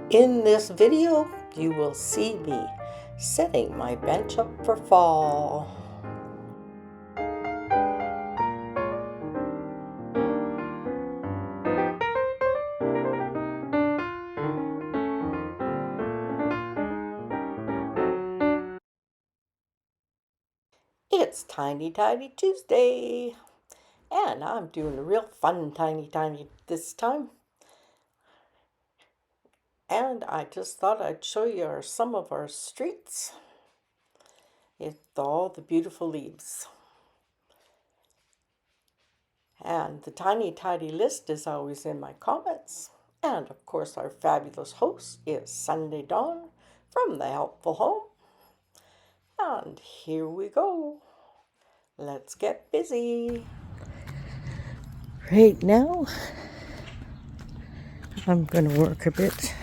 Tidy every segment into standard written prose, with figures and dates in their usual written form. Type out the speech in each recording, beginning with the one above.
In this video, you will see me setting my bench up for fall. It's Tiny Tidy Tuesday, and I'm doing a real fun tiny this time. And I just thought I'd show you some of our streets with all the beautiful leaves. And the Tiny Tidy list is always in my comments. And of course, our fabulous host is Sunday Dawn from the Helpful Home. And here we go. Let's get busy. Right now, I'm going to work a bit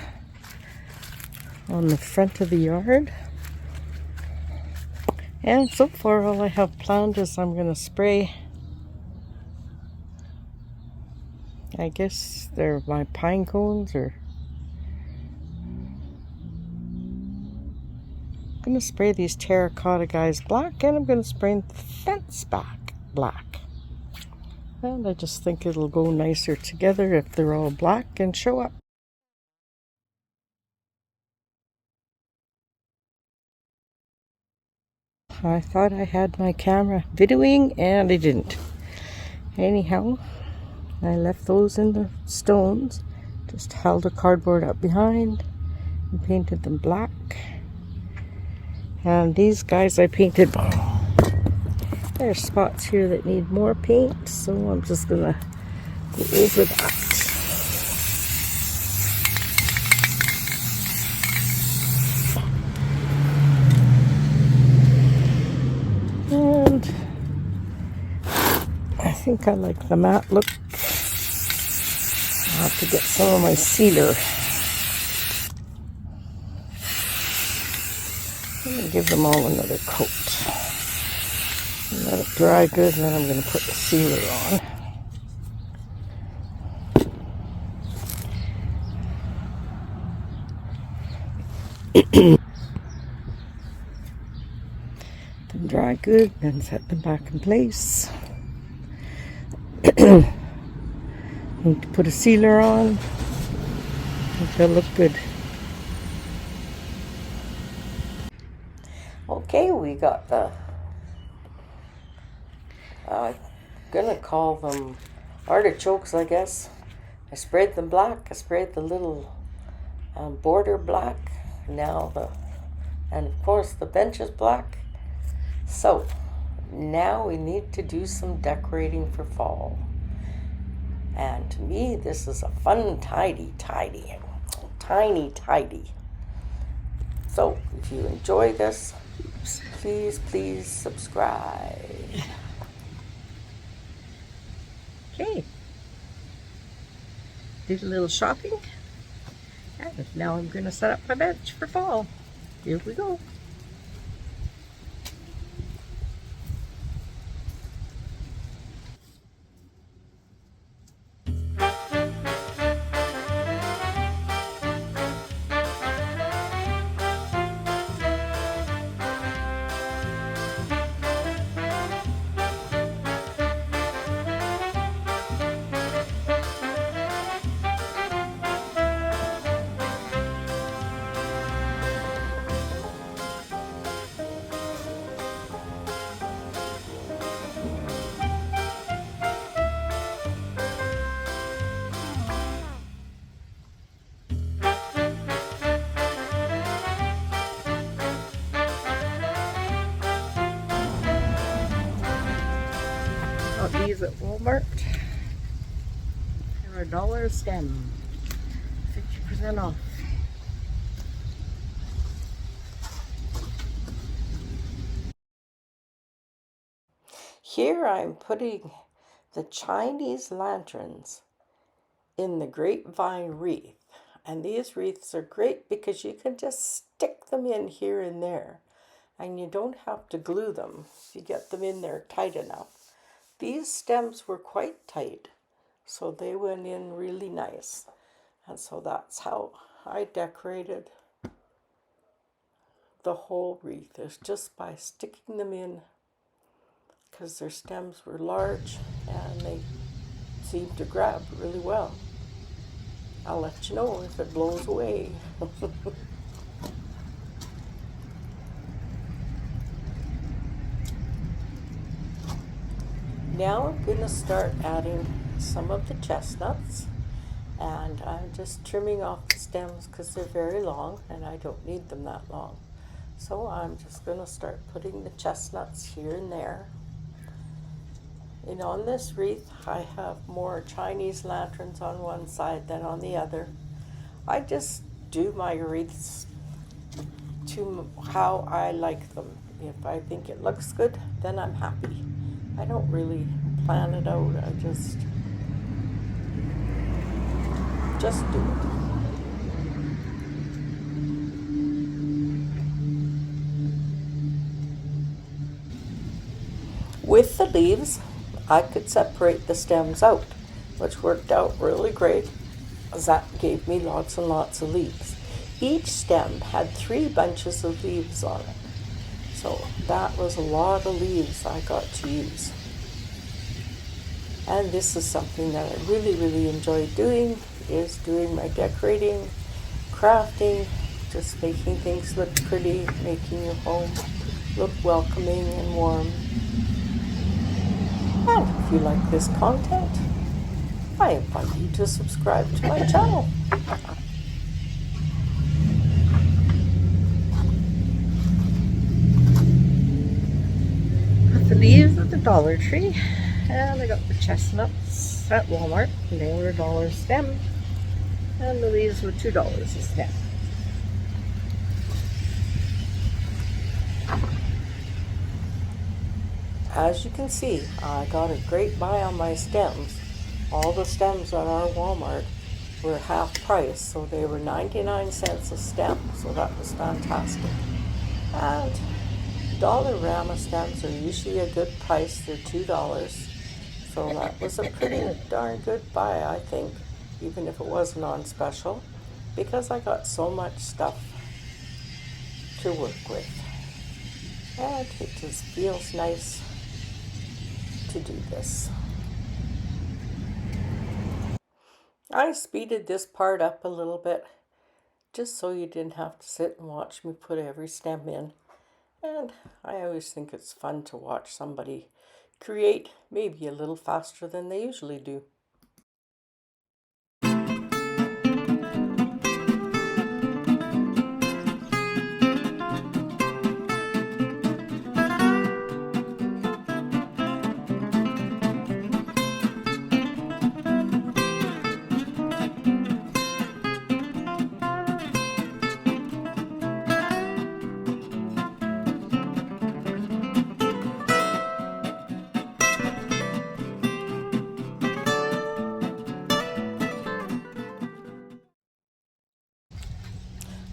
on the front of the yard. And so far, all I have planned is I'm going to spray, I guess they're my pine cones, or I'm going to spray these terracotta guys black, and I'm going to spray the fence back black. And I just think it'll go nicer together if they're all black and show up. I thought I had my camera videoing, and I didn't. Anyhow, I left those in the stones, just held a cardboard up behind and painted them black. And these guys I painted. There's spots here that need more paint, so I'm just gonna go over that. And I think I like the matte look. I'll have to get some of my sealer. I'm going to give them all another coat. And let it dry good, and then I'm going to put the sealer on. Then dry good, then set them back in place. Need to put a sealer on. I think they'll look good. Okay, we got the, I'm gonna call them artichokes, I guess. I sprayed them black. I sprayed the little border black. And of course the bench is black. So now we need to do some decorating for fall. And to me, this is a fun, tiny tidy. So if you enjoy this, please subscribe. Okay. Did a little shopping. And now I'm going to set up my bench for fall. Here we go. Got these at Walmart. They're $1 a stem. 50% off. Here I'm putting the Chinese lanterns in the grapevine wreath. And these wreaths are great because you can just stick them in here and there. And you don't have to glue them if you get them in there tight enough. These stems were quite tight, so they went in really nice. And so that's how I decorated the whole wreath is just by sticking them in because their stems were large and they seemed to grab really well. I'll let you know if it blows away. Now I'm going to start adding some of the chestnuts, and I'm just trimming off the stems because they're very long and I don't need them that long. So I'm just going to start putting the chestnuts here and there. And on this wreath I have more Chinese lanterns on one side than on the other. I just do my wreaths to how I like them. If I think it looks good, then I'm happy. I don't really plan it out. I just do it. With the leaves, I could separate the stems out, which worked out really great, as that gave me lots and lots of leaves. Each stem had 3 bunches of leaves on it. So that was a lot of leaves I got to use. And this is something that I really, really enjoy doing, is doing my decorating, crafting, just making things look pretty, making your home look welcoming and warm. And if you like this content, I invite you to subscribe to my channel. The leaves at the Dollar Tree, and I got the chestnuts at Walmart, and they were $1 a stem, and the leaves were $2 a stem. As you can see, I got a great buy on my stems. All the stems at our Walmart were half price, so they were 99 cents a stem, so that was fantastic. And Dollarama stems are usually a good price. They're $2. So that was a pretty darn good buy, I think, even if it wasn't on special, because I got so much stuff to work with. And it just feels nice to do this. I speeded this part up a little bit, just so you didn't have to sit and watch me put every stem in. And I always think it's fun to watch somebody create maybe a little faster than they usually do.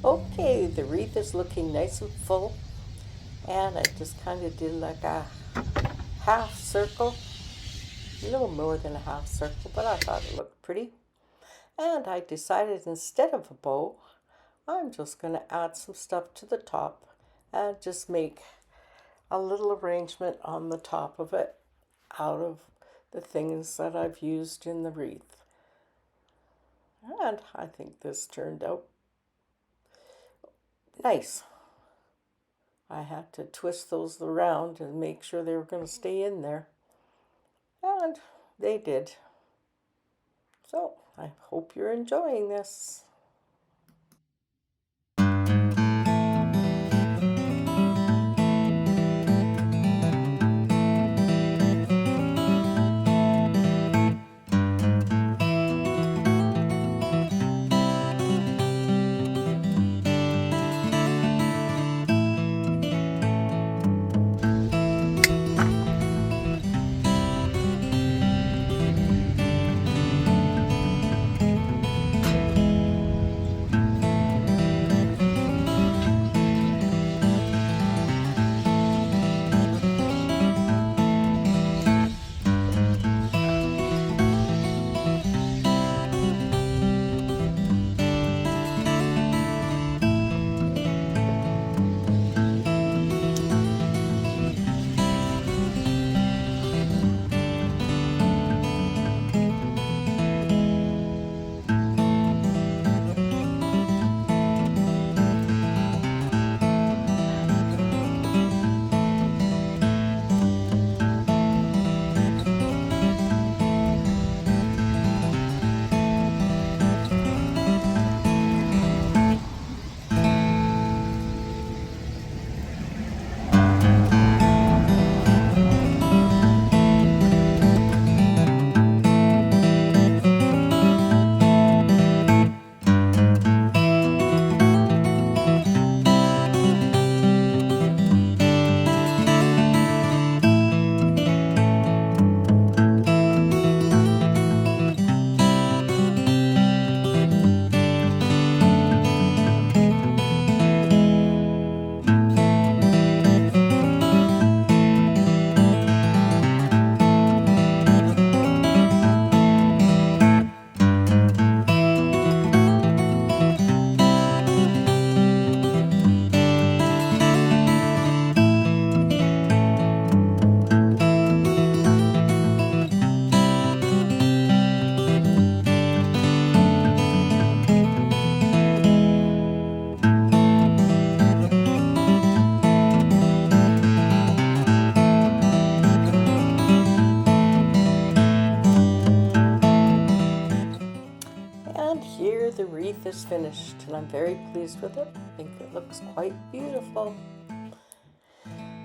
Okay, the wreath is looking nice and full, and I just kind of did like a half circle, a little more than a half circle, but I thought it looked pretty. And I decided instead of a bow, I'm just going to add some stuff to the top and just make a little arrangement on the top of it out of the things that I've used in the wreath. And I think this turned out nice. I had to twist those around and make sure they were going to stay in there. And they did. So I hope you're enjoying this. finished, and I'm very pleased with it. I think it looks quite beautiful.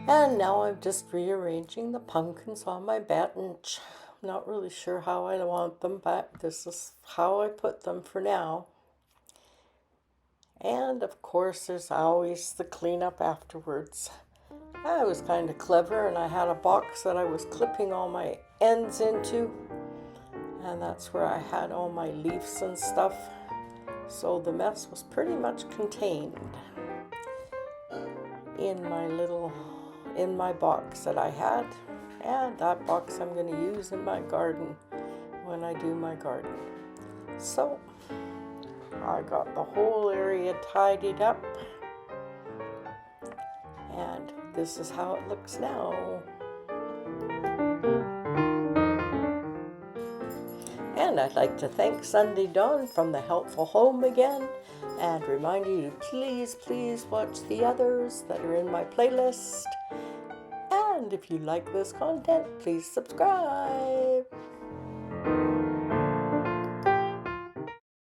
And now I'm just rearranging the pumpkins on my bench. I'm not really sure how I want them, but this is how I put them for now. And of course, there's always the cleanup afterwards. I was kind of clever, and I had a box that I was clipping all my ends into, and that's where I had all my leaves and stuff. So the mess was pretty much contained in my box that I had, and that box I'm going to use in my garden when I do my garden. So I got the whole area tidied up, and this is how it looks now. And I'd like to thank Sunday Dawn from the Helpful Home again, and remind you to please watch the others that are in my playlist. And if you like this content, please subscribe.